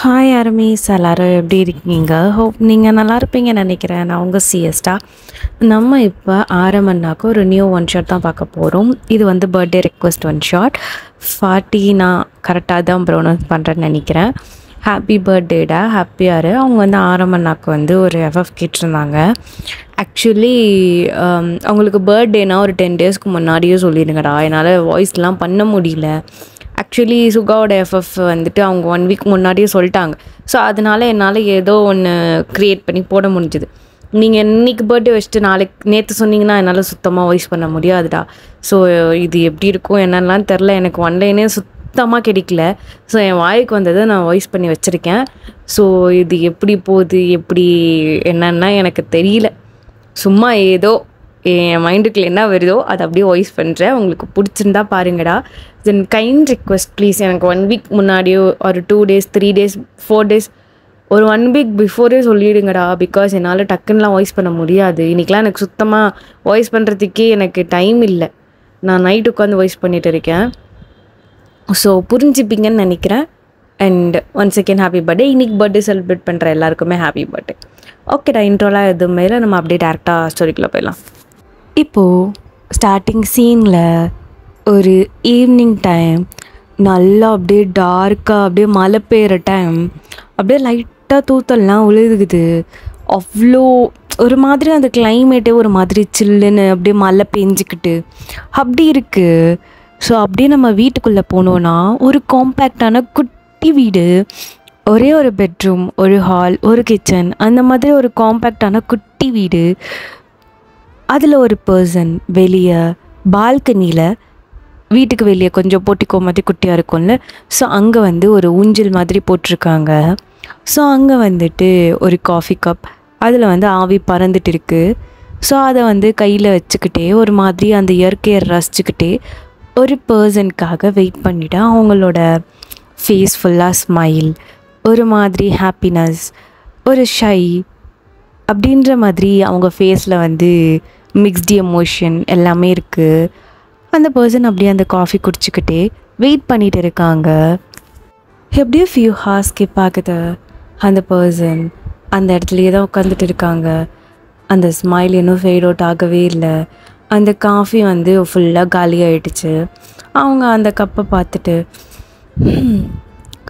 Hi armies, எல்லோரும் எப்படி இருக்கீங்க? ஹோப் நீங்கள் நல்லா இருப்பீங்கன்னு நினைக்கிறேன். நான் உங்கள் சிஎஸ்டா. நம்ம இப்போ ஆரம்பன்னாக்க ஒரு நியூ ஒன் ஷாட் தான் பார்க்க போகிறோம். இது வந்து பர்த்டே ரெக்வஸ்ட் ஒன் ஷாட் 40. நான் கரெக்டாக தான் ப்ரொனவுன்ஸ் பண்ணுறேன்னு நினைக்கிறேன். ஹாப்பி பர்த்டேடா, ஹாப்பியாரு. அவங்க வந்து ஆரம்பன்னாக்கு வந்து ஒரு எஃப்எஃப் கேட்டிருந்தாங்க. ஆக்சுவலி அவங்களுக்கு பர்த்டேனா ஒரு 10 டேஸ்க்கு முன்னாடியே சொல்லிடுங்கடா, என்னால் வாய்ஸ்லாம் பண்ண முடியல. ஆக்சுவலி சுகாவோட எஃப்எஃப் வந்துட்டு அவங்க 1 வீக் முன்னாடியே சொல்லிட்டாங்க. ஸோ அதனால் என்னால் ஏதோ ஒன்று க்ரியேட் பண்ணி போட முடிஞ்சுது. நீங்கள் இன்றைக்கி பர்த்டே வச்சுட்டு நேற்று சொன்னீங்கன்னா என்னால் சுத்தமாக வாய்ஸ் பண்ண முடியாதுடா. ஸோ இது எப்படி இருக்கும் என்னெல்லாம் தெரில, எனக்கு ஒன்லைனே சுத்தமாக கிடைக்கல. ஸோ என் வாய்க்கு வந்ததை நான் வாய்ஸ் பண்ணி வச்சுருக்கேன். ஸோ இது எப்படி போகுது, எப்படி என்னன்னா எனக்கு தெரியல. சும்மா ஏதோ என் மைண்டுக்குள்ள என்ன வருதோ அதை அப்படியே வாய்ஸ் பண்ணுறேன். உங்களுக்கு பிடிச்சிருந்தா பாருங்கடா. தென் கைண்ட் ரிக்வெஸ்ட் ப்ளீஸ், எனக்கு 1 வீக் முன்னாடியோ ஒரு 2 டேஸ் 3 டேஸ் 4 டேஸ் ஒரு 1 வீக் பிஃபோரே சொல்லிவிடுங்கடா. பிகாஸ் என்னால் டக்குன்னெலாம் வாய்ஸ் பண்ண முடியாது. இன்றைக்கெலாம் எனக்கு சுத்தமாக வாய்ஸ் பண்ணுறதுக்கே எனக்கு டைம் இல்லை. நான் நைட் உட்காந்து வாய்ஸ் பண்ணிகிட்டு இருக்கேன். ஸோ புரிஞ்சுப்பீங்கன்னு நினைக்கிறேன். And once second happy birthday. இன்றைக்கி பர்த்டே செலிப்ரேட் பண்ணுற எல்லாருக்குமே ஹாப்பி பர்த்டே. ஓகேடா, இன்ட்ரோலாம் எதுவும் மேலே நம்ம அப்படியே டேரெக்டாக ஸ்டோரிக்குள்ளே போயிடலாம். இப்போது ஸ்டார்டிங் சீனில் ஒரு ஈவினிங் டைம், நல்லா அப்படியே டார்க்காக அப்படியே மழை பெய்கிற டைம், அப்படியே லைட்டாக தூத்தல்லாம் விழுகுது. அவ்வளோ ஒரு மாதிரி அந்த கிளைமேட்டே ஒரு மாதிரி சில்லுன்னு அப்படியே மழை பெஞ்சிக்கிட்டு அப்படி இருக்குது. ஸோ அப்படியே நம்ம வீட்டுக்குள்ளே போனோன்னா ஒரு காம்பேக்டான குட்டி வீடு, ஒரே ஒரு பெட்ரூம், ஒரு ஹால், ஒரு கிச்சன், அந்த மாதிரி ஒரு காம்பேக்டான குட்டி வீடு. அதில் ஒரு பர்சன் வெளியே பால்கனியில், வீட்டுக்கு வெளியே கொஞ்சம் போட்டிக்கோ மாதிரி குட்டியாக இருக்கும்ல, ஸோ அங்கே வந்து ஒரு ஊஞ்சல் மாதிரி போட்டிருக்காங்க. ஸோ அங்கே வந்துட்டு ஒரு காஃபி கப், அதில் வந்து ஆவி பறந்துட்டு இருக்குது. ஸோ அதை வந்து கையில் வச்சுக்கிட்டே ஒரு மாதிரி அந்த இயற்கையை ரசிச்சுக்கிட்டே ஒரு பர்சனுக்காக வெயிட் பண்ணிவிட்டு, அவங்களோட ஃபேஸ் ஃபுல்லாக ஸ்மைல், ஒரு மாதிரி ஹாப்பினஸ், ஒரு ஷை அப்படின்ற மாதிரி அவங்க ஃபேஸில் வந்து மிக்ஸ்டு எமோஷன் எல்லாமே இருக்குது. அந்த பர்சன் அப்படியே அந்த காஃபி குடிச்சிக்கிட்டே வெயிட் பண்ணிகிட்டு இருக்காங்க. எப்படியோ ஃபியூ ஹார்ஸ் ஸ்கிப் ஆகுது. அந்த பர்சன் அந்த இடத்துலையே தான் உட்காந்துட்டு இருக்காங்க. அந்த ஸ்மைல் இன்னும் ஃபேட் அவுட் ஆகவே இல்லை. அந்த காஃபி வந்து ஃபுல்லாக காலி ஆகிடுச்சு. அவங்க அந்த கப்பை பார்த்துட்டு,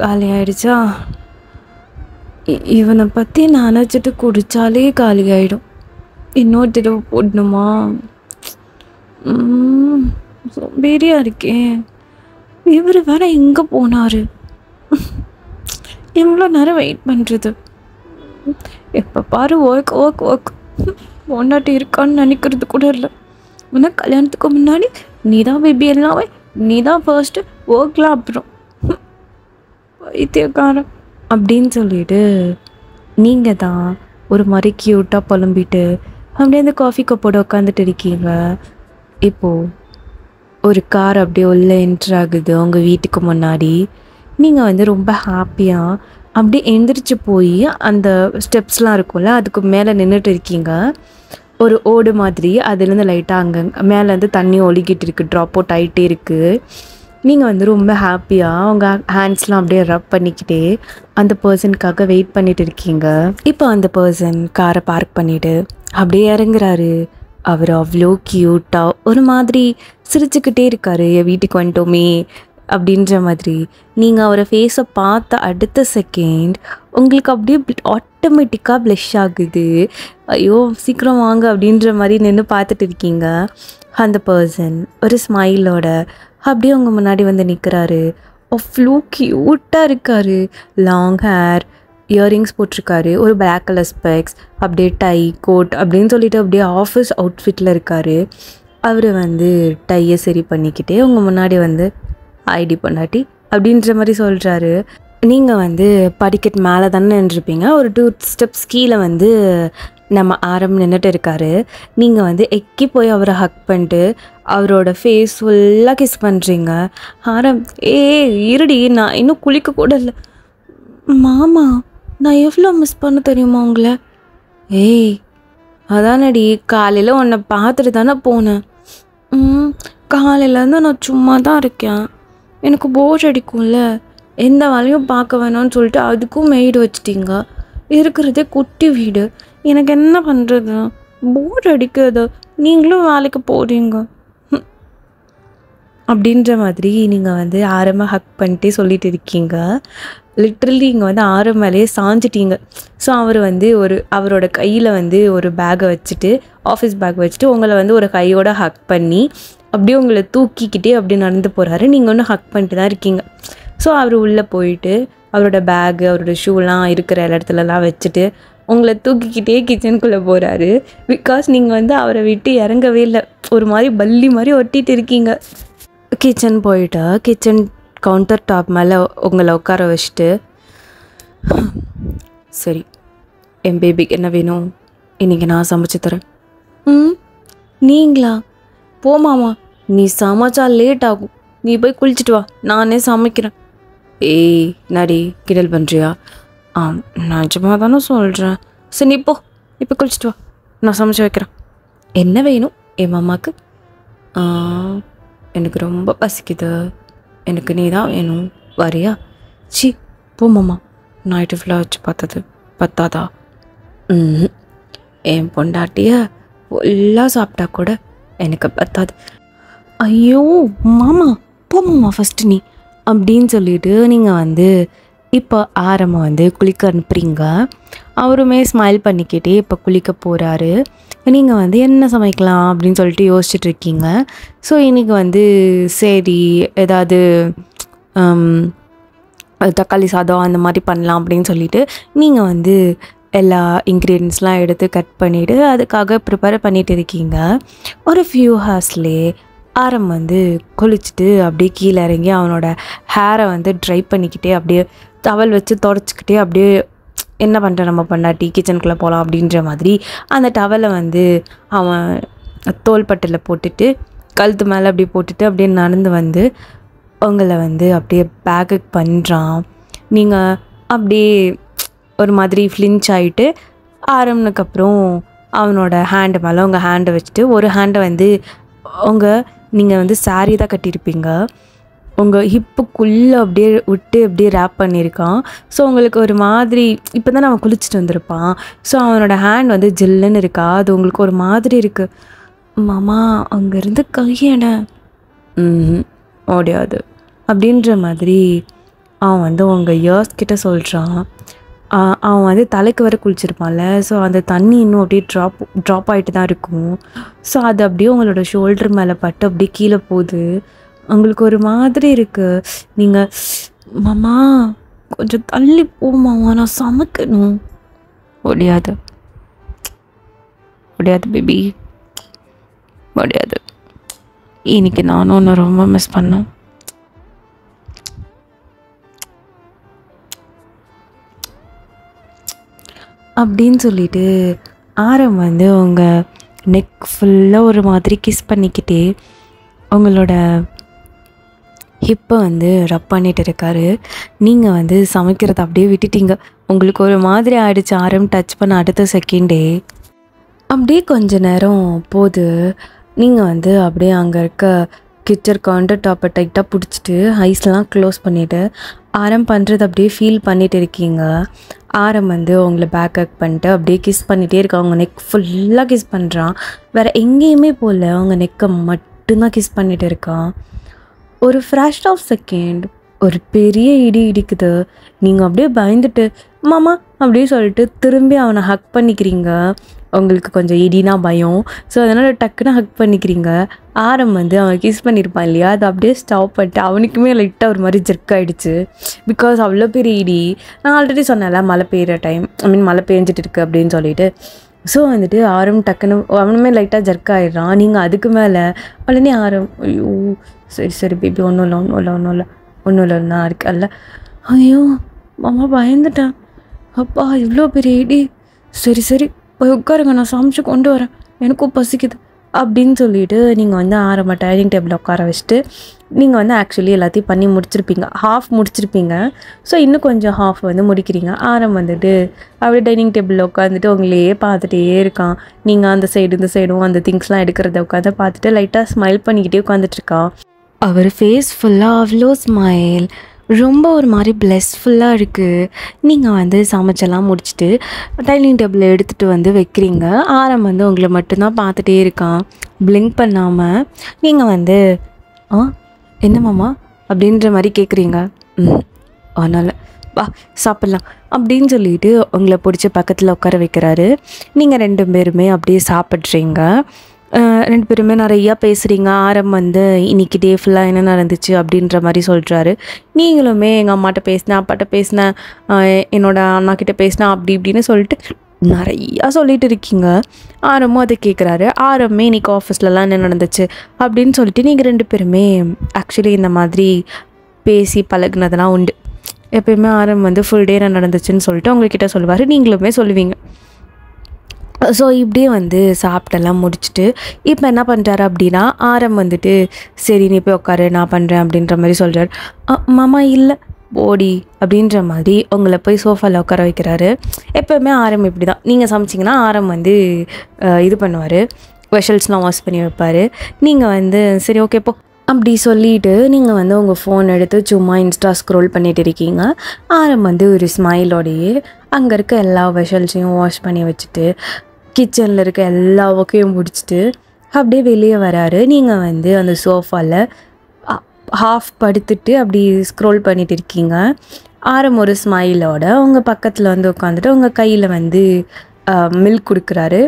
காலி ஆகிடுச்சா, இவனை பற்றி நினச்சிட்டு குடித்தாலே காலி ஆகிடும், இன்னொரு தடவை போடணுமா, சோம்பேறியாக இருக்கேன், இவர் வேற எங்கே போனார், எவ்வளோ நேரம் வெயிட் பண்ணுறது, எப்போ பாரு ஒர்க் ஒர்க் ஒர்க், பொண்டாட்டி இருக்கான்னு நினைக்கிறது கூட இல்லை. ஆனால் கல்யாணத்துக்கு முன்னாடி நீ தான் பேபி, எல்லாமே நீ தான் ஃபர்ஸ்ட்டு, ஒர்க்லாம் அப்புறம், வைத்தியக்காரன் அப்படின்னு சொல்லிட்டு நீங்கள் தான் ஒரு மாதிரி க்யூட்டாக புலம்பிட்டு அப்படியே அந்த காஃபி கப்போட உட்காந்துட்டு இருக்கீங்க. இப்போது ஒரு கார் அப்படியே உள்ளே என்ட்ரு ஆகுது உங்கள் வீட்டுக்கு முன்னாடி. நீங்கள் வந்து ரொம்ப ஹாப்பியாக அப்படியே எழுந்திரிச்சு போய் அந்த ஸ்டெப்ஸ்லாம் இருக்கும்ல, அதுக்கு மேலே நின்றுட்டு இருக்கீங்க. ஒரு ஓடு மாதிரி அதுலேருந்து லைட்டாக அங்கே மேலேருந்து தண்ணி ஒழுகிட்டு இருக்குது, ட்ராப் அவுட் ஆகிட்டே இருக்குது. நீங்கள் வந்து ரொம்ப ஹாப்பியாக அவங்க ஹேண்ட்ஸ்லாம் அப்படியே ரப் பண்ணிக்கிட்டே அந்த பர்சனுக்காக வெயிட் பண்ணிட்டு இருக்கீங்க. இப்போ அந்த பர்சன் காரை பார்க் பண்ணிவிட்டு அப்படியே இறங்குறாரு. அவர் அவ்வளோ க்யூட்டாக ஒரு மாதிரி சிரிச்சுக்கிட்டே இருக்காரு, என் வீட்டுக்கு வந்துட்டோமே அப்படின்ற மாதிரி. நீங்கள் அவரை ஃபேஸை பார்த்த அடுத்த செகண்ட் உங்களுக்கு அப்படியே ஆட்டோமேட்டிக்காக ப்ளஷ் ஆகுது. ஐயோ சீக்கிரம் வாங்க அப்படின்ற மாதிரி நின்று பார்த்துட்டு இருக்கீங்க. அந்த பர்சன் ஒரு ஸ்மைலோட அப்படியே உங்கள் முன்னாடி வந்து நிற்கிறாரு. அவ்வளோ க்யூட்டாக இருக்கார். லாங் ஹேர், இயரிங்ஸ் போட்டிருக்காரு, ஒரு பிளாக் கலர் ஸ்பெக்ஸ், அப்படியே டை கோட் அப்படின்னு சொல்லிட்டு அப்படியே ஆஃபீஸ் அவுட்ஃபிட்டில் இருக்கார். அவர் வந்து டையை சரி பண்ணிக்கிட்டே உங்கள் முன்னாடி வந்து ஐடி பொண்டாட்டி அப்படின்ற மாதிரி சொல்கிறாரு. நீங்கள் வந்து படிக்கட்டு மேலே தானே நின்றுருப்பீங்க. ஒரு 2 ஸ்டெப்ஸ் கீழே வந்து நம்ம ஆரம் நின்றுட்டு இருக்காரு. நீங்கள் வந்து எக்கி போய் அவரை ஹக் பண்ணிட்டு அவரோட ஃபேஸ் ஃபுல்லாக கிஸ் பண்ணுறீங்க. ஆரம், இருடி, நான் இன்னும் குளிக்க கூட இல்லை. மாமா, நான் எவ்வளோ மிஸ் பண்ண தெரியுமா உங்களை? அதானடி, காலையில் உன்னை பார்த்துட்டு தானே போனேன். காலையிலேருந்து நான் சும்மா தான் இருக்கேன், எனக்கு போர் அடிக்கும்ல, எந்த வேலையும் பார்க்க வேணாம்னு சொல்லிட்டு அதுக்கும் மெய்டு வச்சிட்டிங்க. இருக்கிறதே குட்டி வீடு. எனக்கு என்ன பண்ணுறது? போர் அடிக்குது. நீங்களும் வேலைக்கு போகிறீங்க அப்படின்ற மாதிரி நீங்கள் வந்து ஆரம்ப ஹக் பண்ணிட்டே சொல்லிட்டு இருக்கீங்க. லிட்ரலி இங்கே வந்து ஆரம் மேலேயே சாஞ்சிட்டீங்க. ஸோ அவர் வந்து அவரோட கையில் வந்து ஒரு பேக்கை வச்சுட்டு, ஆஃபீஸ் பேக் வச்சுட்டு உங்களை வந்து ஒரு கையோட ஹக் பண்ணி அப்படியே உங்களை தூக்கிக்கிட்டே அப்படியே நடந்து போகிறாரு. நீங்கள் ஒன்றும் ஹக் பண்ணிட்டு தான் இருக்கீங்க. ஸோ அவர் உள்ளே போயிட்டு அவரோட பேகு, அவரோட ஷூலாம் இருக்கிற இடத்துலலாம் வச்சுட்டு உங்களை தூக்கிக்கிட்டே கிச்சனுக்குள்ளே போகிறாரு. பிகாஸ் நீங்கள் வந்து அவரை விட்டு இறங்கவே இல்லை. ஒரு மாதிரி பல்லி மாதிரி ஒட்டிகிட்டு இருக்கீங்க. கிச்சன் போயிட்டா கிச்சன் கவுண்டர் டாப் மேலே உங்களை உட்கார வச்சுட்டு, சரி என் பேபிக்கு என்ன வேணும், இன்றைக்கி நான் சமைச்சு தரேன். நீங்களா? போமாமா, நீ சமைச்சா லேட் ஆகும். நீ போய் குளிச்சுட்டு வா, நானே சமைக்கிறேன். ஏய் நடி, கிண்டல் பண்ணுறியா? நான் நிஜமாக தானே சொல்கிறேன். சரி நீ போ, இப்போ குளிச்சுட்டு வா, நான் சமைச்சு வைக்கிறேன். என்ன வேணும் என் மாமாவுக்கு? எனக்கு ரொம்ப பசிக்குது, எனக்கு நீ தான் வேணும், வரியா? சி போமாம்மா, நைட்டு ஃபுல்லாக வச்சு பார்த்தது பத்தாதா? என் பொண்டாட்டிய ஃபுல்லாக சாப்பிட்டா கூட எனக்கு பத்தாது. ஐயோ மாமா போமாம்மா ஃபஸ்ட்டு நீ அப்படின்னு சொல்லிட்டு நீங்கள் வந்து இப்போ ஆரம்பம் வந்து குளிக்க அனுப்புறீங்க. அவருமே ஸ்மைல் பண்ணிக்கிட்டே இப்போ குளிக்க போகிறாரு. நீங்கள் வந்து என்ன சமைக்கலாம் அப்படின்னு சொல்லிட்டு யோசிச்சுட்டு இருக்கீங்க. ஸோ இன்றைக்கி வந்து சரி ஏதாவது தக்காளி சாதம் அந்த மாதிரி பண்ணலாம் அப்படின்னு சொல்லிட்டு நீங்கள் வந்து எல்லா இன்க்ரீடியன்ஸ்லாம் எடுத்து கட் பண்ணிவிட்டு அதுக்காக ப்ரிப்பேர் பண்ணிகிட்டு இருக்கீங்க. ஒரு ஃபியூ ஹார்ஸ்லேயே ஆரம் வந்து குளிச்சுட்டு அப்படியே கீழே இறங்கி அவனோட ஹேரை வந்து ட்ரை பண்ணிக்கிட்டே அப்படியே டவல் வச்சு தொடச்சிக்கிட்டே அப்படியே என்ன பண்ணுற நம்ம பண்ணாட்டி கிச்சனுக்குள்ளே போகலாம் அப்படின்ற மாதிரி அந்த டவலை வந்து அவன் தோள்பட்டில் போட்டுட்டு கழுத்து மேலே அப்படியே போட்டுட்டு அப்படியே நடந்து வந்து உங்களை வந்து அப்படியே பேக்குக்கு பண்ணுறான். நீங்கள் அப்படியே ஒரு மாதிரி ஃப்ளின்ச் ஆகிட்டு ஆரம்பினதுக்கப்புறம் அவனோட ஹேண்டு மேலே உங்கள் ஹேண்டை வச்சுட்டு ஒரு ஹேண்டை வந்து நீங்கள் வந்து சாரீ தான் கட்டியிருப்பீங்க, உங்கள் ஹிப்புக்குள்ளே அப்படியே விட்டு அப்படியே ரேப் பண்ணியிருக்கான். ஸோ உங்களுக்கு ஒரு மாதிரி இப்போ தான் அவன் குளிச்சுட்டு வந்திருப்பான். ஸோ அவனோட ஹேண்ட் வந்து ஜில்லுன்னு இருக்கா, அது உங்களுக்கு ஒரு மாதிரி இருக்குது. மாமா அங்கேருந்து கையேன ஓடியாது அப்படின்ற மாதிரி அவன் வந்து உங்கள் இயர்ஸ் கிட்ட சொல்கிறான். அவன் வந்து தலைக்கு வர குளிச்சிருப்பான்ல, ஸோ அந்த தண்ணி இன்னும் அப்படியே ட்ராப் ஆகிட்டு தான் இருக்கும். ஸோ அது அப்படியே உங்களோட ஷோல்டர் மேலே பட்டு அப்படியே கீழே போகுது. உங்களுக்கு ஒரு மாதிரி இருக்குது. நீங்கள் மாமா கொஞ்சம் தள்ளி போமாமா, நான் சமைக்கணும். முடியாது பேபி, முடியாது. இன்னைக்கு நானும் ஒன்று ரொம்ப மிஸ் பண்ணேன். அப்படின்னு சொல்லிட்டு ஆரம் வந்து உங்கள் நெக் ஃபுல்லாக ஒரு மாதிரி கிஸ் பண்ணிக்கிட்டே உங்களோட ஹிப்பை வந்து ரப் பண்ணிகிட்டு இருக்காரு. நீங்கள் வந்து சமைக்கிறத அப்படியே விட்டுட்டீங்க. உங்களுக்கு ஒரு மாதிரி ஆகிடுச்சு ஆரம் டச் பண்ண அடுத்த செகண்டே. அப்படியே கொஞ்ச நேரம் போது நீங்கள் வந்து அப்படியே அங்கே இருக்க கிச்சன் கவுண்டர் டாப்பை டைட்டாக பிடிச்சிட்டு ஐஸ்லாம் க்ளோஸ் பண்ணிவிட்டு ஆரம் பண்ணுறது அப்படியே ஃபீல் பண்ணிகிட்டு இருக்கீங்க. ஆரம் வந்து உங்களை பேக் ஹக் பண்ணிட்டு அப்படியே கிஸ் பண்ணிகிட்டே இருக்கா. அவங்க நெக் ஃபுல்லாக கிஸ் பண்ணுறான். வேறு எங்கேயுமே போகல, அவங்க நெக்கை மட்டும்தான் கிஸ் பண்ணிகிட்டு இருக்கான். ஒரு ஃப்ராக்ஷன் ஆஃப் செகண்ட் ஒரு பெரிய இடி இடிக்குது. நீங்கள் அப்படியே பயந்துட்டு மாமா அப்படியே சொல்லிட்டு திரும்பி அவனை ஹக் பண்ணிக்கிறீங்க. உங்களுக்கு கொஞ்சம் இடினா பயம், ஸோ அதனால் டக்குன்னு ஹக் பண்ணிக்கிறீங்க. ஆரம் வந்து அவன் கிஸ் பண்ணியிருப்பான் இல்லையா, அது அப்படியே ஸ்டாப் பண்ணிட்டு அவனுக்குமே லைட்டாக ஒரு மாதிரி ஜெர்க் ஆகிடுச்சு. பிகாஸ் அவ்வளோ பெரிய இடி. நான் ஆல்ரெடி சொன்னேன்ல மழை பெய்கிற டைம், மழை பெஞ்சிட்டு இருக்கு அப்படின்னு சொல்லிட்டு. ஸோ வந்துட்டு ஆரம் டக்குன்னு அவனுமே லைட்டாக ஜர்க் ஆகிடுறான். நீங்கள் அதுக்கு மேலே உடனே ஆரம் ஐயோ சரி பேபி ஒன்றும் இல்லை நான் இருக்கல்ல. ஐயோ மாமா பயந்துட்டேன், அப்பா இவ்வளோ பெரிய இடி. சரி போய் உட்காருங்க, நான் சமைச்சு கொண்டு வரேன், எனக்கும் பசிக்குது அப்படின்னு சொல்லிட்டு நீங்கள் வந்து ஆரம்ப டைனிங் டேபிளில் உட்கார வச்சுட்டு நீங்கள் வந்து ஆக்சுவலி எல்லாத்தையும் பண்ணி முடிச்சிருப்பீங்க, ஹாஃப் முடிச்சிருப்பீங்க. ஸோ இன்னும் கொஞ்சம் ஹாஃப் வந்து முடிக்கிறீங்க. ஆரம் வந்துட்டு அப்படியே டைனிங் டேபிளில் உட்காந்துட்டு உங்களையே பார்த்துட்டே இருக்கான். நீங்கள் அந்த சைடு இந்த சைடும் அந்த திங்ஸ்லாம் எடுக்கிறத உட்காந்து பார்த்துட்டு லைட்டாக ஸ்மைல் பண்ணிக்கிட்டே உட்காந்துட்ருக்கான். அவர் ஃபேஸ் ஃபுல்லாக அவ்வளோ ஸ்மைல். ரொம்ப ஒரு மாதிரி பிளெஸ்ஃபுல்லாக இருக்குது. நீங்கள் வந்து சமைச்செல்லாம் முடிச்சுட்டு டைனிங் டேபிள் எடுத்துகிட்டு வந்து வைக்கிறீங்க. ஆரம் வந்து உங்களை மட்டும்தான் பார்த்துட்டே இருக்கான், பிளிங்க் பண்ணாமல். நீங்கள் வந்து என்ன மாமா அப்படின்ற மாதிரி கேட்குறீங்க. அதனால் வா சாப்பிட்லாம் அப்படின்னு சொல்லிட்டு உங்களை பிடிச்ச பக்கத்தில் உட்கார வைக்கிறாரு. நீங்கள் 2 பேருமே அப்படியே சாப்பிட்றீங்க. 2 பேருமே நிறையா பேசுகிறீங்க. ஆரம் வந்து இன்றைக்கி டே ஃபுல்லாக என்ன நடந்துச்சு அப்படின்ற மாதிரி சொல்கிறாரு. நீங்களுமே எங்கள் அம்மாட்ட பேசினேன், அப்பாட்ட பேசினேன், என்னோடய அண்ணாக்கிட்ட பேசினேன் அப்படி இப்படின்னு சொல்லிட்டு நிறையா சொல்லிட்டு இருக்கீங்க. ஆரமும் அதை கேட்குறாரு. ஆரமே இன்றைக்கி ஆஃபீஸ்லலாம் என்ன நடந்துச்சு அப்படின்னு சொல்லிட்டு நீங்கள் 2 பேருமே ஆக்சுவலி இந்த மாதிரி பேசி பழகுனதெல்லாம் உண்டு. எப்பயுமே ஆரம் வந்து ஃபுல் டே என்ன நடந்துச்சுன்னு சொல்லிட்டு உங்கள்கிட்ட சொல்லுவார், நீங்களுமே சொல்லுவீங்க. ஸோ இப்படியே வந்து சாப்பிட்டெல்லாம் முடிச்சுட்டு இப்போ என்ன பண்ணுறாரு அப்படின்னா, ஆரம் வந்துட்டு சரி நீ போய் உட்காரு நான் பண்ணுறேன் அப்படின்ற மாதிரி சொல்கிறார். மாமா இல்லை போடி அப்படின்ற மாதிரி உங்களை போய் சோஃபாவில் உட்கார வைக்கிறாரு. எப்போவுமே ஆரம் இப்படி தான், நீங்கள் சமைச்சிங்கன்னா ஆரம் வந்து இது பண்ணுவார், வெஷல்ஸ்லாம் வாஷ் பண்ணி வைப்பார். நீங்கள் வந்து சரி ஓகே போ அப்படி சொல்லிவிட்டு நீங்கள் வந்து உங்கள் ஃபோன் எடுத்து சும்மா இன்ஸ்டா ஸ்க்ரோல் பண்ணிகிட்டு இருக்கீங்க. ஆரம் வந்து ஒரு ஸ்மைலோடையே அங்கே இருக்க எல்லா வெஷல்ஸையும் வாஷ் பண்ணி வச்சுட்டு கிச்சனில் இருக்க எல்லா ஒர்க்கையும் முடிச்சுட்டு அப்படியே வெளியே வராரு. நீங்கள் வந்து அந்த சோஃபாவில் ஹாஃப் படுத்துட்டு அப்படி ஸ்க்ரோல் பண்ணிகிட்டு இருக்கீங்க. ஆரம் ஒரு ஸ்மைலோட உங்கள் பக்கத்தில் வந்து உட்காந்துட்டு உங்கள் கையில் வந்து மில்க் கொடுக்குறாரு.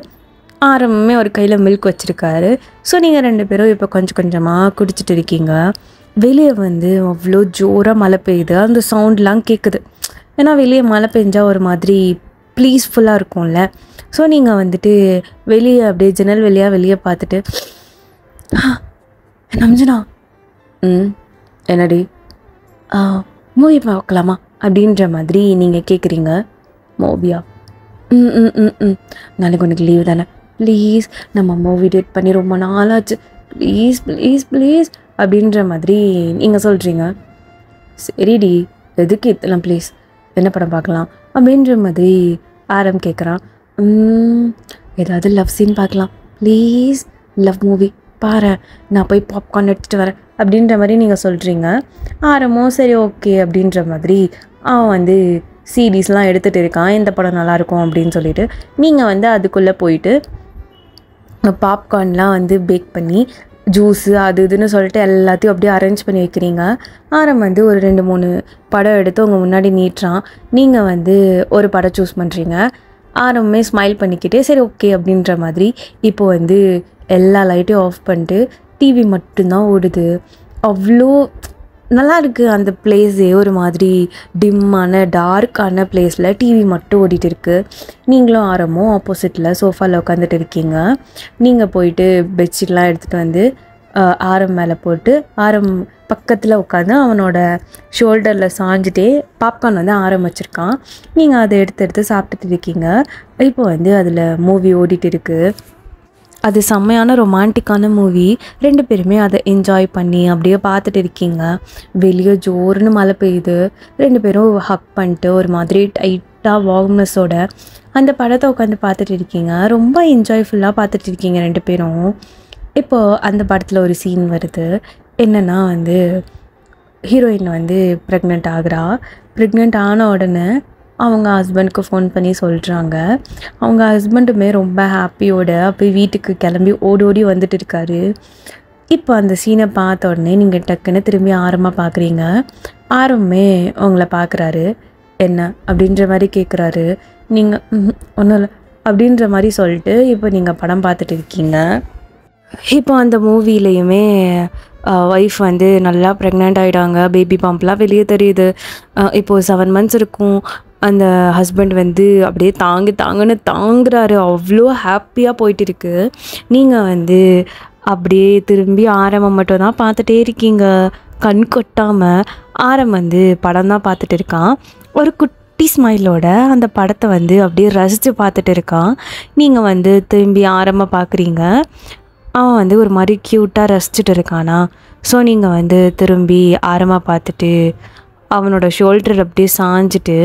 ஆரம்பமே ஒரு கையில் மில்க் வச்சுருக்காரு. ஸோ நீங்கள் 2 பேரும் இப்போ கொஞ்சம் கொஞ்சமாக குடிச்சிட்டு இருக்கீங்க. வெளியே வந்து அவ்வளோ ஜோராக மழை பெய்யுது. அந்த சவுண்ட்லாம் கேட்குது. ஏன்னா வெளியே மழை பெஞ்சால் ஒரு மாதிரி ப்ளீஸ்ஃபுல்லாக இருக்கும்ல. ஸோ நீங்கள் வந்துட்டு வெளியே அப்படியே ஜன்னல் வெளியே பார்த்துட்டு நம்ஜனா என்னடி மூவி பார்க்கலாமா அப்படின்ற மாதிரி நீங்கள் கேட்குறீங்க. மூவியா? நாளைக்கு உனக்கு லீவு தானே, ப்ளீஸ் நம்ம மூவி டேட் பண்ணி ரொம்ப நாளாச்சு, ப்ளீஸ் ப்ளீஸ் ப்ளீஸ் அப்படின்ற மாதிரி நீங்கள் சொல்கிறீங்க. சரிடி எதுக்கு இதெல்லாம் ப்ளீஸ், என்ன படம் பார்க்கலாம் அப்படின்ற மாதிரி ஆரம் கேட்குறான். ஏதாவது லவ் சீன் பார்க்கலாம் ப்ளீஸ், லவ் மூவி பாரு, நான் போய் பாப்கார்ன் எடுத்துகிட்டு வரேன் அப்படின்ற மாதிரி நீங்கள் சொல்கிறீங்க. ஆரமோ சரி ஓகே அப்படின்ற மாதிரி அவன் வந்து சீரீஸ்லாம் எடுத்துகிட்டு இருக்கான், எந்த படம் நல்லாயிருக்கும் அப்படின்னு சொல்லிட்டு. நீங்கள் வந்து அதுக்குள்ளே போயிட்டு பாப்கார்ன்லாம் வந்து பேக் பண்ணி ஜூஸு அது இதுன்னு சொல்லிட்டு எல்லாத்தையும் அப்படியே அரேஞ்ச் பண்ணி வைக்கிறீங்க. ஆரம் வந்து ஒரு 2-3 படம் எடுத்து உங்கள் முன்னாடி நீட்டுறான். நீங்கள் வந்து ஒரு படம் சூஸ் பண்ணுறீங்க. ஆரம்பமே ஸ்மைல் பண்ணிக்கிட்டே சரி ஓகே அப்படின்ற மாதிரி இப்போ வந்து எல்லா லைட்டையும் ஆஃப் பண்ணிட்டு டிவி மட்டும்தான் ஓடுது. அவ்வளோ நல்லா இருக்குது அந்த பிளேஸே, ஒரு மாதிரி டிம்மான டார்க்கான பிளேஸில் டிவி மட்டும் ஓடிட்டு இருக்குது. நீங்களும் ஆரமும் ஆப்போசிட்டில் சோஃபாவில் உட்காந்துட்டு இருக்கீங்க. நீங்கள் போயிட்டு பெட்ஷீட்லாம் எடுத்துகிட்டு வந்து ஆரம் மேலே போட்டு ஆரம் பக்கத்தில் உட்காந்து அவனோட ஷோல்டரில் சாஞ்சிட்டே பாப்கார்ன் வந்து ஆரம் வச்சுருக்கான். நீங்கள் அதை எடுத்து சாப்பிட்டுட்டு இருக்கீங்க. இப்போ வந்து அதில் மூவி ஓடிட்டு இருக்குது. அது செம்மையான ரொமான்டிக்கான மூவி. 2 பேருமே அதை என்ஜாய் பண்ணி அப்படியே பார்த்துட்டு இருக்கீங்க. வெளியே ஜோருன்னு மழை பெய்யுது. 2 பேரும் ஹக் பண்ணிட்டு ஒரு மாதிரி டைட்டாக வார்ம்னஸோட அந்த படத்தை உட்காந்து பார்த்துட்டு இருக்கீங்க. ரொம்ப என்ஜாய்ஃபுல்லாக பார்த்துட்டு இருக்கீங்க 2 பேரும். இப்போது அந்த படத்தில் ஒரு சீன் வருது. என்னென்னா வந்து ஹீரோயின் வந்து ப்ரெக்னென்ட் ஆகுறா. ப்ரெக்னென்ட் ஆன உடனே அவங்க ஹஸ்பண்டுக்கு ஃபோன் பண்ணி சொல்கிறாங்க. அவங்க ஹஸ்பண்டுமே ரொம்ப ஹாப்பியோட போய் வீட்டுக்கு கிளம்பி ஓடி வந்துட்டு இருக்காரு. இப்போ அந்த சீனை பார்த்த உடனே நீங்கள் டக்குன்னு திரும்பி ஆரமாக பார்க்குறீங்க. ஆரமே உங்களை பார்க்குறாரு. என்ன அப்படின்ற மாதிரி கேட்குறாரு. நீங்கள் ஒன்றும் இல்லை அப்படின்ற மாதிரி சொல்லிட்டு இப்போ நீங்கள் படம் பார்த்துட்டு இருக்கீங்க. இப்போ அந்த மூவிலையுமே ஒய்ஃப் வந்து நல்லா ப்ரெக்னென்ட் ஆகிட்டாங்க. பேபி பம்ப்லாம் வெளியே தெரியுது. இப்போது 7 months இருக்கும். அந்த ஹஸ்பண்ட் வந்து அப்படியே தாங்குன்னு தாங்குறாரு. அவ்வளோ ஹாப்பியாக போயிட்டு இருக்கு. நீங்கள் வந்து அப்படியே திரும்பி ஆரம்பம் மட்டும் தான் பார்த்துட்டே இருக்கீங்க. கண் கொட்டாமல் ஆரம் வந்து படம் தான் பார்த்துட்டு இருக்கான். ஒரு குட்டி ஸ்மைலோட அந்த படத்தை வந்து அப்படியே ரசித்து பார்த்துட்டு இருக்கான். நீங்கள் வந்து திரும்பி ஆரம்பம் பார்க்குறீங்க. அவன் வந்து ஒரு மாதிரி க்யூட்டாக ரசிச்சுட்டு இருக்கானா. ஸோ நீங்கள் வந்து திரும்பி ஆரமாக பார்த்துட்டு அவனோட ஷோல்டர் அப்படியே சாஞ்சிட்டு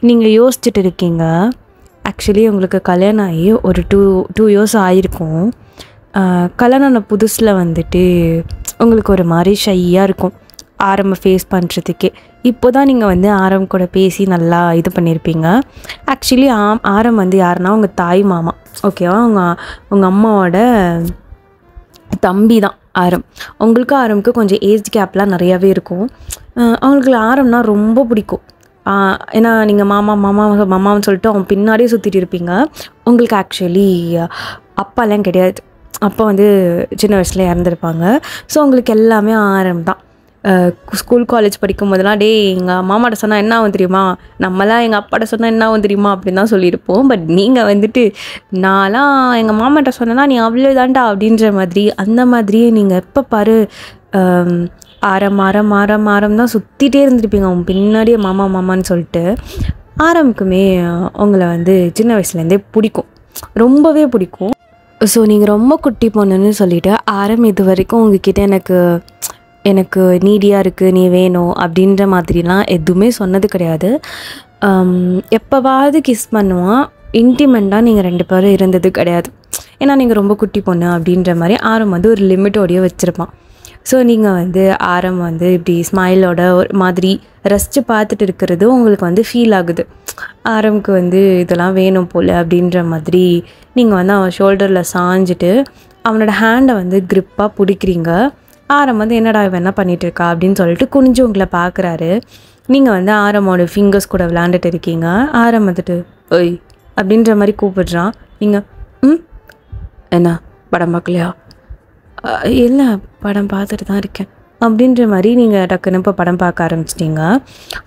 நீங்கள் யோசிச்சுட்டு இருக்கீங்க. ஆக்சுவலி உங்களுக்கு கல்யாணம் ஆகி ஒரு 2 years ஆகிருக்கும். கல்யாணம் ஆன புதுசில் வந்துட்டு உங்களுக்கு ஒரு மாதிரி ஷையாக இருக்கும். ஆரம்ப ஃபேஸ் பண்ணுறதுக்கே. இப்போ தான் நீங்கள் வந்து ஆரம் கூட பேசி நல்லா இது பண்ணியிருப்பீங்க. ஆக்சுவலி ஆரம் வந்து யாருன்னா உங்கள் தாய் மாமா, ஓகேவா? உங்கள் அம்மாவோட தம்பி தான் ஆரம். உங்களுக்கு ஆரம்க்கு கொஞ்சம் ஏஜ் கேப்லாம் நிறையாவே இருக்கும். அவங்களுக்கு ஆரம்னா ரொம்ப பிடிக்கும். ஏன்னா நீங்கள் மாமான்னு சொல்லிட்டு அவங்க பின்னாடியே சுற்றிட்டு இருப்பீங்க. உங்களுக்கு ஆக்சுவலி அப்பாலாம் கிடையாது. அப்பா வந்து சின்ன வயசில் இறந்துருப்பாங்க. ஸோ உங்களுக்கு எல்லாமே ஆரம் தான். ஸ்கூல் காலேஜ் படிக்கும் போதெல்லாம் எங்கள் மாமாட்ட சொன்னால் என்ன ஆகும் தெரியுமா, நம்மளாம் எங்கள் அப்பாட்ட சொன்னால் என்ன ஆகும் தெரியுமா அப்படின்னு தான் சொல்லியிருப்போம். பட் நீங்கள் வந்துட்டு நான்லாம் எங்கள் மாமாட்ட சொன்னேன்னா நீ அவ்வளோதான்டா அப்படின்ற மாதிரி, அந்த மாதிரியே நீங்கள் எப்போ பாரு ஆரம் தான் சுற்றிட்டே இருந்திருப்பீங்க அவங்க பின்னாடியே மாமான்னு சொல்லிட்டு. ஆரம்புக்குமே உங்களை வந்து சின்ன வயசுலேருந்தே பிடிக்கும், ரொம்பவே பிடிக்கும். ஸோ நீங்கள் ரொம்ப குட்டி பொண்ணுன்னு சொல்லிவிட்டு ஆரம் இது வரைக்கும் உங்ககிட்ட எனக்கு நீடியாக இருக்குது, நீ வேணும் அப்படின்ற மாதிரிலாம் எதுவுமே சொன்னது கிடையாது. எப்போவாவது கிஸ் பண்ணுவான், இன்டிமெண்ட்டாக நீங்கள் 2 பேரும் இருந்தது கிடையாது. ஏன்னா நீங்கள் ரொம்ப குட்டி பொண்ணு அப்படின்ற மாதிரி ஆரம் வந்து ஒரு லிமிட்டோடையே வச்சுருப்பான். ஸோ நீங்கள் வந்து ஆரம் வந்து இப்படி ஸ்மைலோட ஒரு மாதிரி ரசித்து பார்த்துட்டு இருக்கிறது உங்களுக்கு வந்து ஃபீல் ஆகுது. ஆரம்க்கு வந்து இதெல்லாம் வேணும் போல் அப்படின்ற மாதிரி நீங்கள் வந்து அவன் ஷோல்டரில் சாஞ்சிட்டு அவனோட ஹேண்டை வந்து க்ரிப்பாக பிடிக்கிறீங்க. ஆரம் வந்து என்னடா இவன் என்ன பண்ணிகிட்டு இருக்கா அப்படின்னு சொல்லிட்டு குனிஞ்சு உங்களை பார்க்குறாரு. நீங்கள் வந்து ஆரமோட ஃபிங்கர்ஸ் கூட விளாண்டுட்டு இருக்கீங்க. ஆரம் வந்துட்டு ஒய் அப்படின்ற மாதிரி கூப்பிடுறான். நீங்கள் என்ன படம் பார்க்கலையா? இல்லை, படம் பார்த்துட்டு தான் இருக்கேன் அப்படின்ற மாதிரி நீங்கள் டக்குன்னு இப்போ படம் பார்க்க ஆரம்பிச்சிட்டிங்க.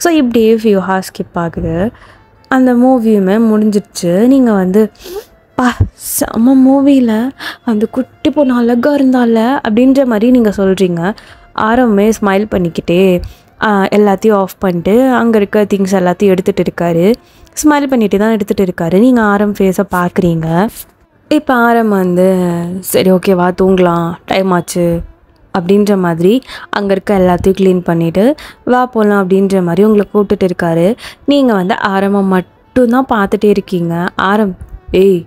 ஸோ இப்படியே ஃபியூ ஹார்ஸ் ஸ்கிப் ஆகுது. அந்த மூவியுமே முடிஞ்சிடுச்சு. நீங்கள் வந்து செம்ம மூவியில் அந்த குட்டி பொண்ணு அழகாக இருந்தால அப்படின்ற மாதிரி நீங்கள் சொல்கிறீங்க. ஆரம்பமே ஸ்மைல் பண்ணிக்கிட்டே எல்லாத்தையும் ஆஃப் பண்ணிட்டு அங்கே இருக்க திங்ஸ் எல்லாத்தையும் எடுத்துகிட்டு இருக்காரு. ஸ்மைல் பண்ணிட்டு தான் எடுத்துகிட்டு இருக்காரு. நீங்கள் ஆரம் ஃபேஸை பார்க்குறீங்க. இப்போ ஆரம் வந்து சரி ஓகேவா தூங்கலாம், டைம் ஆச்சு அப்படின்ற மாதிரி அங்கே இருக்க எல்லாத்தையும் க்ளீன் பண்ணிவிட்டு வா போகலாம் அப்படின்ற மாதிரி உங்களை கூப்பிட்டுட்டு இருக்காரு. நீங்கள் வந்து ஆரமை மட்டும்தான் பார்த்துட்டே இருக்கீங்க. ஆரம் ஏய்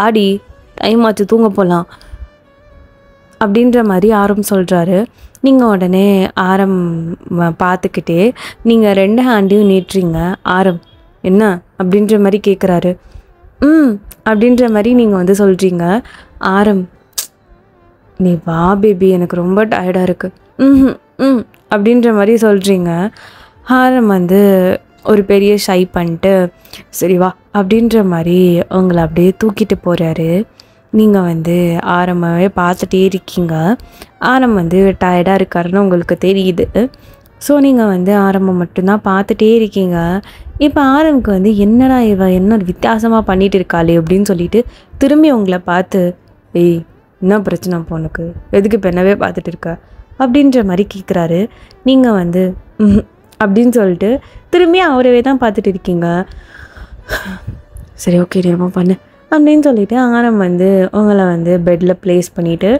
ஆடி, டைம் ஆச்சு, தூங்க போகலாம் அப்படின்ற மாதிரி ஆரம் சொல்கிறாரு. நீங்கள் உடனே ஆரம் பார்த்துக்கிட்டே நீங்கள் 2 ஹேண்டையும் நீட்டுறீங்க. ஆரம் என்ன அப்படின்ற மாதிரி கேட்குறாரு. அப்படின்ற மாதிரி நீங்கள் வந்து சொல்கிறீங்க. ஆரம் நீ வா பேபி, எனக்கு ரொம்ப டயர்டாக இருக்குது அப்படின்ற மாதிரி சொல்கிறீங்க. ஆரம் வந்து ஒரு பெரிய ஷை பண்ணிட்டு சரி வா அப்படின்ற மாதிரி உங்களை அப்படியே தூக்கிட்டு போகிறாரு. நீங்கள் வந்து ஆரம்பவே பார்த்துட்டே இருக்கீங்க. ஆரம் வந்து டயர்டாக இருக்காருன்னு உங்களுக்கு தெரியுது. ஸோ நீங்கள் வந்து ஆரம்பம் மட்டும்தான் பார்த்துட்டே இருக்கீங்க. இப்போ ஆரம்புக்கு வந்து என்னடா இவ என்ன வித்தியாசமாக பண்ணிகிட்டு இருக்காளே அப்படின்னு சொல்லிட்டு திரும்பி உங்களை பார்த்து ஏய் என்ன பிரச்சனை பொண்ணுக்கு, எதுக்கு இப்போ என்னவே பார்த்துட்டு இருக்க அப்படின்ற மாதிரி கேட்குறாரு. நீங்கள் வந்து அப்படின்னு சொல்லிட்டு திரும்பி அவரவே தான் பார்த்துட்டு இருக்கீங்க. சரி ஓகே நீ பண்ணு அப்படின்னு சொல்லிவிட்டு ஆரம் வந்து உங்களை வந்து பெட்டில் ப்ளேஸ் பண்ணிவிட்டு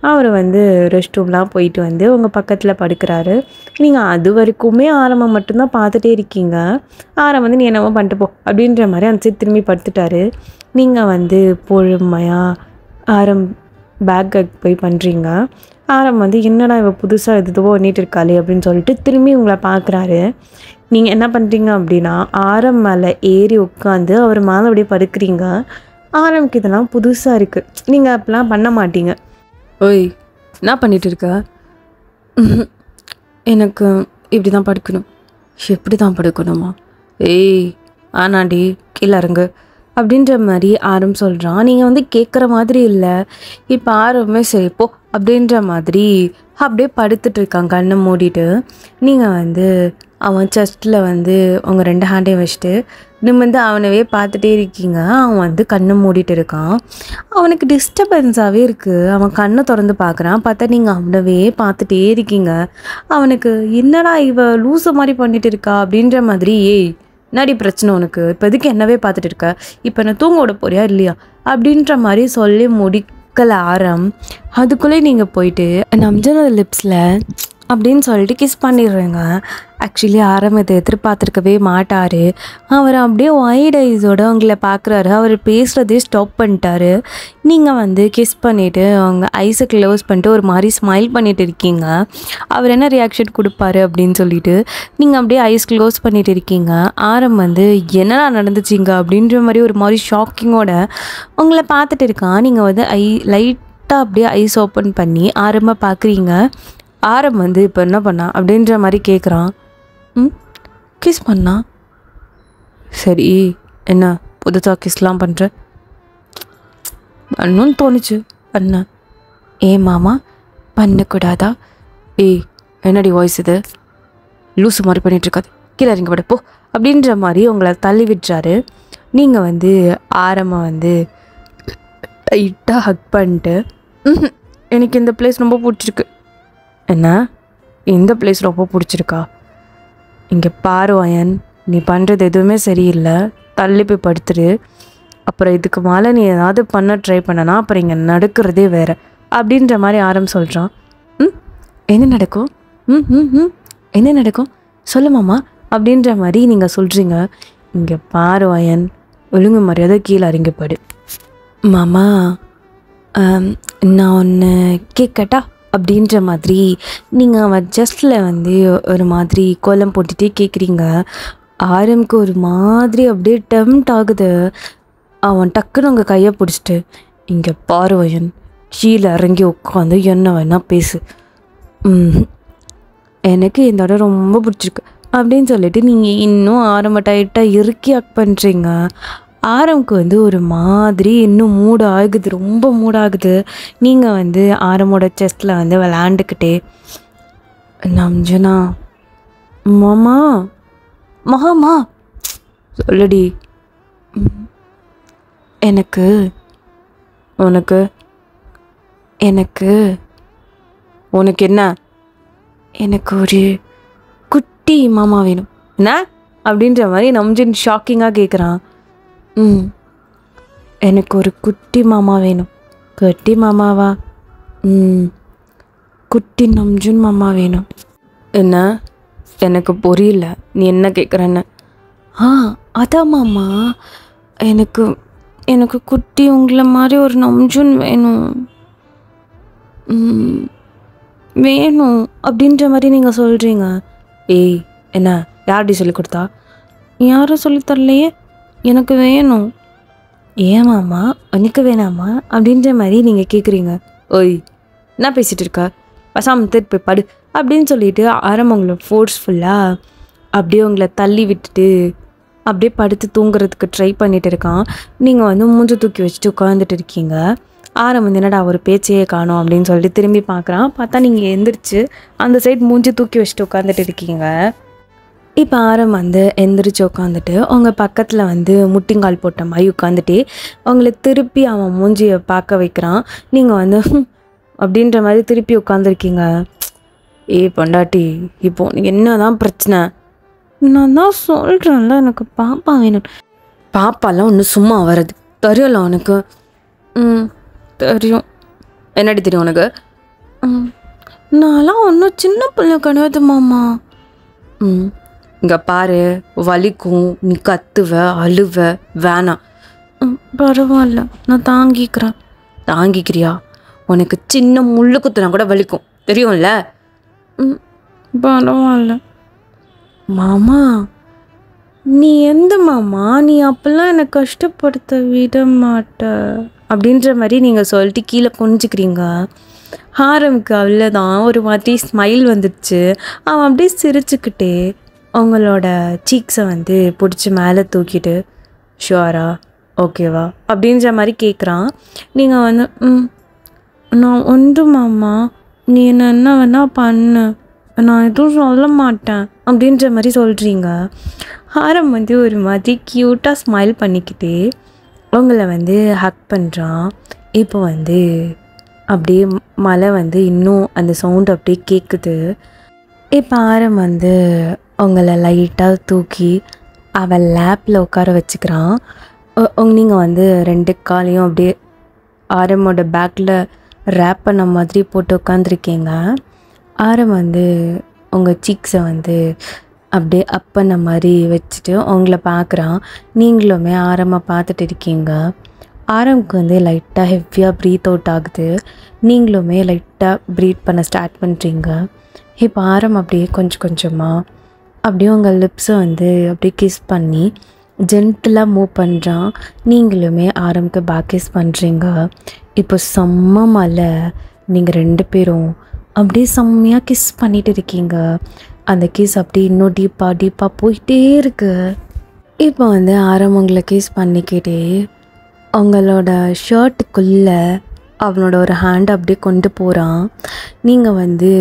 அவர் வந்து ரெஸ்ட் ரூம்லாம் போயிட்டு வந்து உங்கள் பக்கத்தில் படுக்கிறாரு. நீங்கள் அது வரைக்குமே ஆரம்பம் மட்டும்தான் பார்த்துட்டே இருக்கீங்க. ஆரம் வந்து நீ என்னவோ பண்ணிட்டு போ அப்படின்ற மாதிரி அந்த சைடு திரும்பி படுத்துட்டாரு. நீங்கள் வந்து பொறுமையாக ஆரம் பேக் போய் பண்ணுறீங்க. ஆரம் வந்து என்னடா இவ புதுசாக எதுவோ பண்ணிட்டு இருக்காளே அப்படின்னு சொல்லிட்டு திரும்பி உங்களை பார்க்குறாரு. நீங்கள் என்ன பண்ணுறீங்க அப்படின்னா ஆரம் மேலே ஏறி உட்காந்து அவர் மேலே அப்படியே படுக்கிறீங்க. ஆரம்புக்கு இதெல்லாம் புதுசாக இருக்குது, நீங்கள் அப்படிலாம் பண்ண மாட்டீங்க. ஓய் என்ன பண்ணிகிட்டு இருக்க? எனக்கு இப்படி தான் படுக்கணும். எப்படி தான் படுக்கணுமா? ஏய் ஆனாண்டி கீழே இறங்கு அப்படின்ற மாதிரி ஆரம் சொல்கிறான். நீங்கள் வந்து கேட்குற மாதிரி இல்லை. இப்போ ஆரம்பமே சரி போ அப்படின்ற மாதிரி அப்படியே படுத்துட்ருக்காங்க கண்ணை மூடிட்டு. நீங்கள் வந்து அவன் செஸ்ட்டில் வந்து உங்கள் 2 ஹேண்டையும் வச்சுட்டு நிமிர்ந்து அவனவே பார்த்துட்டே இருக்கீங்க. அவன் வந்து கண்ணை மூடிட்டு இருக்கான். அவனுக்கு டிஸ்டர்பன்ஸாகவே இருக்குது. அவன் கண்ணை திறந்து பார்க்குறான். பார்த்தா நீங்கள் அவனவே பார்த்துட்டே இருக்கீங்க. அவனுக்கு என்னடா இவ லூச மாதிரி பண்ணிட்டு இருக்கா அப்படின்ற மாதிரி ஏய் என்னடி பிரச்சனை உனக்கு, இப்போ எதுக்கு என்னவே பார்த்துட்டு இருக்க, இப்போ என்ன தூங்க விட போறியா இல்லையா அப்படின்ற மாதிரி சொல்லி முடிக்கல ஆரம். அதுக்குள்ளே நீங்கள் போயிட்டு நம்ஜனோட லிப்ஸில் அப்படின்னு சொல்லிட்டு கிஸ் பண்ணிடுறேங்க. ஆக்சுவலி ஆரம்பத்தை எதிர்பார்த்துருக்கவே மாட்டார். அவர் அப்படியே ஒயிட் ஐஸோடு அவங்கள பார்க்குறாரு. அவர் பேசுகிறதே ஸ்டாப் பண்ணிட்டாரு. நீங்கள் வந்து கிஸ் பண்ணிவிட்டு அவங்க ஐஸை க்ளோஸ் பண்ணிட்டு ஒரு மாதிரி ஸ்மைல் பண்ணிட்டு இருக்கீங்க. அவர் என்ன ரியாக்ஷன் கொடுப்பாரு அப்படின்னு சொல்லிட்டு நீங்கள் அப்படியே ஐஸ் க்ளோஸ் பண்ணிட்டு இருக்கீங்க. ஆரம் வந்து என்னடா நடந்துச்சிங்க அப்படின்ற மாதிரி ஒரு மாதிரி ஷாக்கிங்கோட உங்களை பார்த்துட்டு இருக்கான். நீங்கள் வந்து லைட்டாக அப்படியே ஐஸ் ஓப்பன் பண்ணி ஆரம்ப பார்க்குறீங்க. ஆரம் வந்து இப்போ என்ன பண்ணா அப்படின்ற மாதிரி கேட்குறான். கிஸ் பண்ணா? சரி, என்ன புதுசாக கிஸ்லாம் பண்ணுற? பண்ணணும்னு தோணுச்சு பண்ண. மாமா பண்ணக்கூடாதா? என்னடி வாய்ஸ் இது? லூசு மாதிரி பண்ணிகிட்ருக்காது, கீழே இறங்கி போ அப்படின்ற மாதிரி உங்களை தள்ளி விட்டுறாரு. நீங்கள் வந்து ஆரமாக வந்து டைட்டாக ஹக் பண்ணிட்டு எனக்கு இந்த பிளேஸ் ரொம்ப பிடிச்சிருக்கு. என்ன இந்த பிளேஸ் ரொம்ப பிடிச்சிருக்கா? இங்கே பாரு அயன், நீ பண்ணுறது எதுவுமே சரியில்லை, தள்ளி போய் படுத்துரு. அப்புறம் இதுக்கு மேலே நீ ஏதாவது பண்ண ட்ரை பண்ணனா அப்புறம் இங்கே நடக்கிறதே வேறு அப்படின்ற மாதிரி ஆரம் சொல்கிறான். என்ன நடக்கும்? என்ன நடக்கும் சொல்லுமாம்மா அப்படின்ற மாதிரி நீங்கள் சொல்கிறீங்க. இங்கே பாரு அயன், ஒழுங்கு மரியாதை கீழே இறங்கிப்படு. மாமா நான் ஒன்று கேட்கட்டா அப்படின்ற மாதிரி நீங்கள் அவன் ஜஸ்ட்டில் வந்து ஒரு மாதிரி கோலம் போட்டுகிட்டே கேட்குறீங்க. ஆரம்க்கு ஒரு மாதிரி அப்படியே டெம்ட் ஆகுது. அவன் டக்குன்னு உங்கள் கையை பிடிச்சிட்டு இங்கே பார்வையன் கீழே இறங்கி உட்காந்து என்ன வேணால் பேசு, எனக்கு இந்த இடம் ரொம்ப பிடிச்சிருக்கு அப்படின்னு சொல்லிட்டு நீங்கள் இன்னும் ஆரம்ப டைட்டாக இறுக்கி ஆக்ட் பண்ணுறீங்க. ஆரம்க்கு வந்து ஒரு மாதிரி இன்னும் மூடு ஆகுது, ரொம்ப மூடாகுது. நீங்கள் வந்து ஆரமோட செஸ்ட்டில் வந்து விளாண்டுக்கிட்டே நம்ஜனா மாமா மகாமா சொல்லுடி, எனக்கு உனக்கு எனக்கு உனக்கு என்ன? எனக்கு ஒரு குட்டி மாமா வேணும். என்ன அப்படின்ற மாதிரி நம்ஜன் ஷாக்கிங்காக கேட்குறான். எனக்கு ஒரு குட்டி மாமா வேணும். குட்டி மாமாவா? குட்டி நம்ஜுன் மாமா வேணும். என்ன? எனக்கு புரியல நீ என்ன கேட்குறன்னு. அதான் மாமா, எனக்கு எனக்கு குட்டி உங்களை மாதிரி ஒரு நம்ஜுன் வேணும் வேணும் அப்படின்ற மாதிரி நீங்கள் சொல்கிறீங்க. என்ன யார்டி சொல்லி கொடுத்தா? யாரும் சொல்லித்தரலையே, எனக்கு வேணும். ஏன் மாமா உனக்கு வேணாமா அப்படின்ற மாதிரி நீங்கள் கேட்குறீங்க. என்ன பேசிகிட்டு இருக்கா, பசாம திருப்பி படு அப்படின்னு சொல்லிட்டு ஆரம்பம் உங்களை ஃபோர்ஸ்ஃபுல்லாக அப்படியே உங்களை தள்ளி விட்டுட்டு அப்படியே படுத்து தூங்குறதுக்கு ட்ரை பண்ணிகிட்டு இருக்கான். நீங்கள் வந்து மூஞ்சு தூக்கி வச்சுட்டு உட்காந்துட்டு இருக்கீங்க. ஆரம் வந்து என்னடா ஒரு பேச்சையே காணோம் அப்படின்னு சொல்லிட்டு திரும்பி பார்க்குறான். பார்த்தா நீங்கள் எந்திரிச்சு அந்த சைட் மூஞ்சி தூக்கி வச்சுட்டு உட்காந்துட்டு இருக்கீங்க. இப்போ ஆரம் வந்து எந்திரிச்சு உட்காந்துட்டு உங்கள் பக்கத்தில் வந்து முட்டிங்கால் போட்ட மாதிரி உட்காந்துட்டு அவங்கள திருப்பி அவன் மூஞ்சியை பார்க்க வைக்கிறான். நீங்கள் வந்து அப்படின்ற மாதிரி திருப்பி உட்காந்துருக்கீங்க. பொண்டாட்டி, இப்போ என்ன தான் பிரச்சனை? நான் தான் சொல்கிறேன்ல எனக்கு பாப்பா வேணும். பாப்பாலாம் ஒன்று சும்மா வர்றது தெரியும்ல உனக்கு? தெரியும். என்னடி தெரியும் உனக்கு? நான்லாம் ஒன்றும் சின்ன பிள்ளை கிடையாது மாமா. இங்கே பாரு, வலிக்கும், நீ கத்துவ அழுவ, வேணாம். பரவாயில்ல, நான் தாங்கிக்கிறேன். தாங்கிக்கிறியா? உனக்கு சின்ன முள்ளு குத்துனா கூட வலிக்கும் தெரியும்ல. பரவாயில்ல மாமா. நீ எந்த மாமா, நீ அப்பெல்லாம் என்னை கஷ்டப்படுத்த விட மாட்ட அப்படின்ற மாதிரி நீங்கள் சொல்லிட்டு கீழே குனிஞ்சிக்கிறீங்க. ஆரம்புக்கு அவ்வளோதான் ஒரு மாதிரி ஸ்மைல் வந்துடுச்சு. அவன் அப்படியே சிரிச்சுக்கிட்டே அவங்களோட சீக்ஸை வந்து பிடிச்சி மேலே தூக்கிட்டு ஷுவரா ஓகேவா அப்படின்ற மாதிரி கேட்குறான். நீங்கள் வந்து நான் ஒன்று மாமா, நீ என்ன வேணால் பண்ணு, நான் எதுவும் சொல்ல மாட்டேன் அப்படின்ற மாதிரி சொல்கிறீங்க. ஆரம் வந்து ஒரு மாதிரி க்யூட்டாக ஸ்மைல் பண்ணிக்கிட்டே அவங்கள வந்து ஹக் பண்ணுறான். இப்போ வந்து அப்படியே மழை வந்து இன்னும் அந்த சவுண்ட் அப்படியே கேட்குது. இப்போ ஆரம் வந்து அவங்கள லைட்டாக தூக்கி அவள் லேப்பில் உட்கார வச்சுக்கிறான். நீங்கள் வந்து 2 காலையும் அப்படியே ஆரமோட பேக்கில் ரேப் பண்ண மாதிரி போட்டு உட்காந்துருக்கீங்க. ஆரம் வந்து உங்கள் சீக்ஸை வந்து அப்படியே அப் பண்ண மாதிரி வச்சுட்டு உங்களை பார்க்குறான். நீங்களுமே ஆரமாக பார்த்துட்டு இருக்கீங்க. ஆரம்க்கு வந்து லைட்டாக ஹெவியாக ப்ரீத் அவுட் ஆகுது. நீங்களுமே லைட்டாக ப்ரீத் பண்ண ஸ்டார்ட் பண்ணுறீங்க. இப்போ ஆரம் அப்படியே கொஞ்சம் கொஞ்சமாக அப்படியே உங்கள் லிப்ஸை வந்து அப்படியே கிஸ் பண்ணி ஜென்டிலாக மூவ் பண்ணுறான். நீங்களுமே ஆரம்க்கு பேக் கிஸ் பண்ணுறீங்க. இப்போ செம்ம மழை, நீங்கள் 2 பேரும் அப்படியே செம்மையாக கிஸ் பண்ணிகிட்டு இருக்கீங்க. அந்த கிஸ் அப்படியே இன்னும் டீப்பாக போயிட்டே இருக்கு. இப்போ வந்து ஆரம் உங்களை கிஸ் பண்ணிக்கிட்டே அவங்களோட ஷர்ட்டுக்குள்ளே அவனோட ஒரு ஹேண்டை அப்படியே கொண்டு போகிறான். நீங்கள் வந்து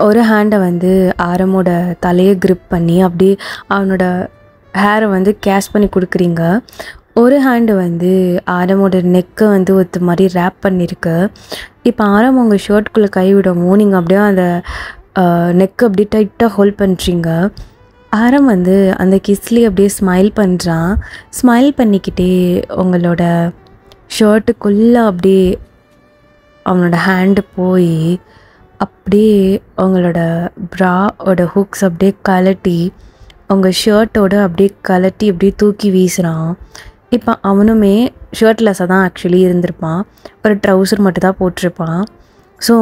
ஒரு ஹேண்டை வந்து ஆரமோட தலையை க்ரிப் பண்ணி அப்படியே அவனோட ஹேரை வந்து கேஷ் பண்ணி கொடுக்குறீங்க. ஒரு ஹேண்டு வந்து ஆரமோட நெக்கை வந்து ஒருத்த மாதிரி ரேப் பண்ணியிருக்கு. இப்போ ஆரம் உங்கள் ஷர்ட்குள்ளே கைவிடவும் நீங்கள் அப்படியே அந்த நெக்கை அப்படியே டைட்டாக ஹோல்ட் பண்ணுறீங்க. ஆரம் வந்து அந்த கிஸ்லேயே அப்படியே ஸ்மைல் பண்ணுறான். ஸ்மைல் பண்ணிக்கிட்டே உங்களோட ஷர்ட்டுக்குள்ளே அப்படியே அவனோட ஹேண்டு போய் அப்படியே உங்களோட ப்ராவோட ஹுக்ஸ் அப்படியே கலட்டி உங்கள் ஷர்ட்டோட அப்படியே கலட்டி அப்படியே தூக்கி வீசுகிறான். இப்போ அவனுமே ஷர்ட்லெஸ்ஸாக தான் ஆக்சுவலி இருந்திருப்பான். ஒரு ட்ரௌசர் மட்டும் தான் போட்டிருப்பான். ஸோ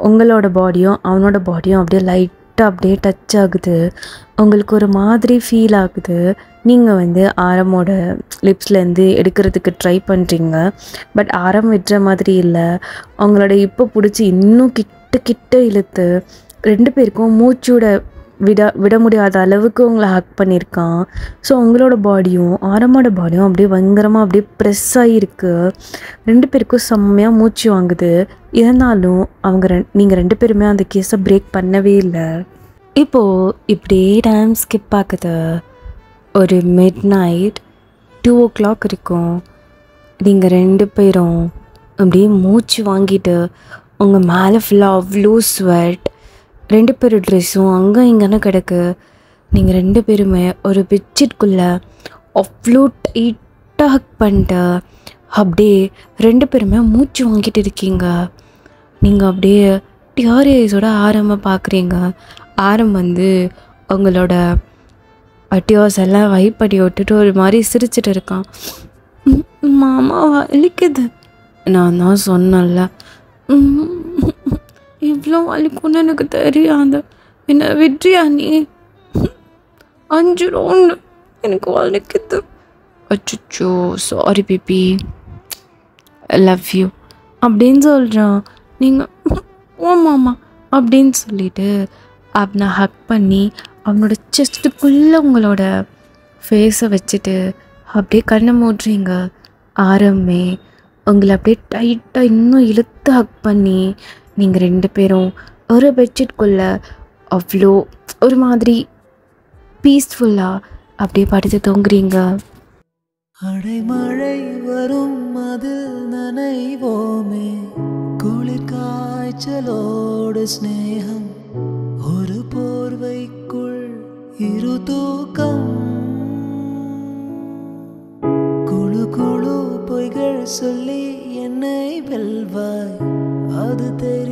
உங்களோட பாடியும் அவனோட பாடியும் அப்படியே லைட்டாக அப்படியே டச் ஆகுது. உங்களுக்கு ஒரு மாதிரி ஃபீல் ஆகுது. நீங்கள் வந்து ஆரமோட லிப்ஸ்லேருந்து எடுக்கிறதுக்கு ட்ரை பண்ணுறீங்க. பட் ஆரம் விடுற மாதிரி இல்லை. அவங்களோட இப்போ பிடிச்சி இன்னும் கிட்ட இழுத்து 2 பேருக்கும் மூச்சோட விட முடியாத அளவுக்கு உங்களை ஹக் பண்ணியிருக்கான். ஸோ உங்களோட பாடியும் ஆரமோட பாடியும் அப்படியே பயங்கரமாக அப்படியே ப்ரெஸ் ஆகிருக்கு. 2 பேருக்கும் செம்மையாக மூச்சு வாங்குது. இருந்தாலும் நீங்கள் 2 பேருமே அந்த கேஸை பிரேக் பண்ணவே இல்லை. இப்போது இப்படியே டைம் ஸ்கிப் ஆகுது. ஒரு மிட் நைட் 2 o'clock இருக்கும். நீங்கள் 2 பேரும் அப்படியே மூச்சு வாங்கிட்டு உங்கள் மேலே ஃபுல்லாக அவ்வளோ ஸ்வெட். 2 பேர் ட்ரெஸ்ஸும் அங்கே இங்கேன்னு கிடக்கு. நீங்கள் 2 பேருமே ஒரு பெட்ஷீட்குள்ளே அவ்வளோ டைட்டாக ஹக் பண்ணிட்டு அப்படியே 2 பேருமே மூச்சு வாங்கிட்டு இருக்கீங்க. நீங்கள் அப்படியே டியர் ஐஸோட ஆரமாக பார்க்குறீங்க. ஆரம் வந்து உங்களோட டியர்ஸ் எல்லாம் வைப் பண்ணி விட்டுட்டு ஒரு மாதிரி சிரிச்சிட்டு இருக்கான். மாமா வலிக்குது. நான் தான் சொன்னேன்ல, இவ்வளோ வலிக்குன்னு எனக்கு தெரியாது. என்ன விட்றியா நீ? 5 ரவுண்டு எனக்கு வலிக்குது. அச்சோ சாரி பேபி, லவ் யூ அப்படின்னு சொல்கிறான். நீங்கள் ஓ மாமா அப்படின்னு சொல்லிட்டு அவனை ஹக் பண்ணி அவனோட செஸ்ட்டுக்குள்ளே உங்களோட ஃபேஸை வச்சுட்டு அப்படியே கண்ணை மூடுறீங்க. ஆரம்பமே உங்களை அப்படியே டைட்டாக இன்னும் இழுத்து ஹக் பண்ணி நீங்கள் 2 பேரும் ஒரு பெட்ஷீட்குள்ளே அவ்வளோ ஒரு மாதிரி பீஸ்ஃபுல்லாக அப்படியே படுத்து தூங்குறீங்க. அடைமழை வரும் அதில் நனைவோமே, குளிர் காய்ச்சலோடு ஸ்நேகம், ஒரு போர்வைக்குள் இரு தூக்கம், குழு குழு பொய்கள் சொல்லி என்னை வெல்வாய், அது தெரியும்